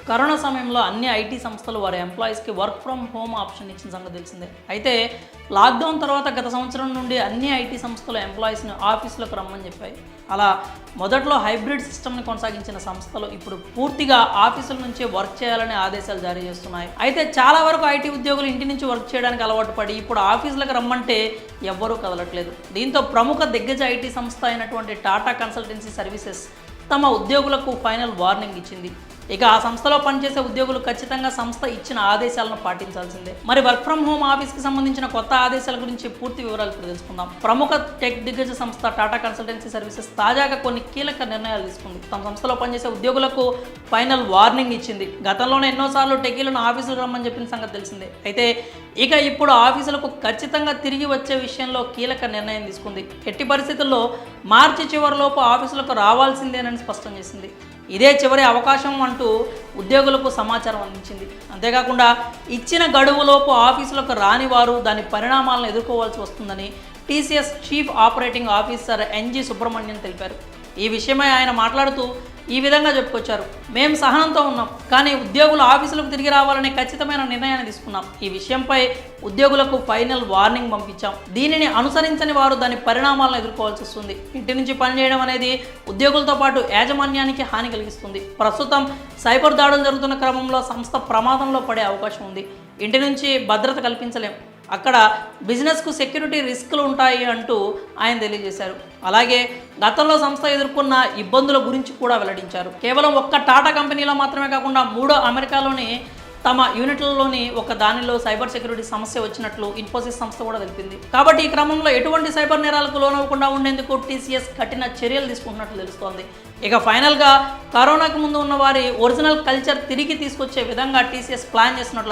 Corona సమయంలో అన్ని IT సంస్థలు వారి ఎంప్లాయీస్కి వర్క్ ఫ్రమ్ హోమ్ ఆప్షన్ ఇచ్చిన సంగతి తెలిసిందే. అయితే లాక్డౌన్ తర్వాత గత సంవత్సరం నుండి అన్ని ఐటీ సంస్థలు ఎంప్లాయీస్ని ఆఫీసులకు రమ్మని చెప్పాయి. అలా మొదట్లో హైబ్రిడ్ సిస్టమ్ని కొనసాగించిన సంస్థలు ఇప్పుడు పూర్తిగా ఆఫీసుల నుంచే వర్క్ చేయాలని ఆదేశాలు జారీ చేస్తున్నాయి. అయితే చాలా వరకు ఐటీ ఉద్యోగులు ఇంటి నుంచి వర్క్ చేయడానికి అలవాటు పడి ఇప్పుడు ఆఫీసులకు రమ్మంటే ఎవ్వరూ కదలట్లేదు. దీంతో ప్రముఖ దిగ్గజ ఐటీ సంస్థ అయినటువంటి టాటా కన్సల్టెన్సీ సర్వీసెస్ తమ ఉద్యోగులకు ఫైనల్ వార్నింగ్ ఇచ్చింది. ఇక ఆ సంస్థలో పనిచేసే ఉద్యోగులు ఖచ్చితంగా సంస్థ ఇచ్చిన ఆదేశాలను పాటించాల్సిందే. మరి వర్క్ ఫ్రమ్ హోమ్ ఆఫీస్కి సంబంధించిన కొత్త ఆదేశాల గురించి పూర్తి వివరాలు ఇప్పుడు తెలుసుకుందాం. ప్రముఖ టెక్ దిగ్గజ సంస్థ టాటా కన్సల్టెన్సీ సర్వీసెస్ తాజాగా కొన్ని కీలక నిర్ణయాలు తీసుకుంది. తమ సంస్థలో పనిచేసే ఉద్యోగులకు ఫైనల్ వార్నింగ్ ఇచ్చింది. గతంలోనే ఎన్నోసార్లు టెకీలను ఆఫీసులకు రమ్మని చెప్పిన సంగతి తెలిసిందే. అయితే ఇక ఇప్పుడు ఆఫీసులకు ఖచ్చితంగా తిరిగి వచ్చే విషయంలో కీలక నిర్ణయం తీసుకుంది. ఎట్టి పరిస్థితుల్లో మార్చి చివరిలోపు ఆఫీసులకు రావాల్సిందేనని స్పష్టం చేసింది. ఇదే చివరి అవకాశం అంటూ ఉద్యోగులకు సమాచారం అందించింది. అంతేకాకుండా ఇచ్చిన గడువులోపు ఆఫీసులకు రాని వారు దాని పరిణామాలను ఎదుర్కోవాల్సి వస్తుందని TCS chief operating officer N G Subrahmanyan తెలిపారు. ఈ విషయమై ఆయన మాట్లాడుతూ ఈ విధంగా చెప్పుకొచ్చారు. మేము సహనంతో ఉన్నాం, కానీ ఉద్యోగులు ఆఫీసులకు తిరిగి రావాలనే ఖచ్చితమైన నిర్ణయాన్ని తీసుకున్నాం. ఈ విషయంపై ఉద్యోగులకు ఫైనల్ వార్నింగ్ పంపించాం. దీనిని అనుసరించని వారు దాని పరిణామాలను ఎదుర్కోవాల్సి వస్తుంది. ఇంటి నుంచి పనిచేయడం అనేది ఉద్యోగులతో పాటు యాజమాన్యానికి హాని కలిగిస్తుంది. ప్రస్తుతం సైబర్ దాడులు జరుగుతున్న క్రమంలో సంస్థ ప్రమాదంలో పడే అవకాశం ఉంది. ఇంటి నుంచి భద్రత కల్పించలేం, అక్కడ బిజినెస్కు సెక్యూరిటీ రిస్కులు ఉంటాయి అంటూ ఆయన తెలియజేశారు. అలాగే గతంలో సంస్థ ఎదుర్కొన్న ఇబ్బందుల గురించి కూడా వెల్లడించారు. కేవలం ఒక్క టాటా కంపెనీలో మాత్రమే కాకుండా 3 అమెరికాలోని తమ యూనిట్లలోని ఒక దానిలో సైబర్ సెక్యూరిటీ సమస్య వచ్చినట్లు ఇన్ఫోసిస్ సంస్థ కూడా తెలిపింది. కాబట్టి ఈ క్రమంలో ఎటువంటి సైబర్ నేరాలకు లోనవ్వకుండా ఉండేందుకు టీసీఎస్ కఠిన చర్యలు తీసుకుంటున్నట్లు తెలుస్తోంది. ఇక ఫైనల్గా కరోనాకు ముందు ఉన్న వారి ఒరిజినల్ కల్చర్ తిరిగి తీసుకొచ్చే విధంగా టీసీఎస్ ప్లాన్ చేస్తున్నట్లు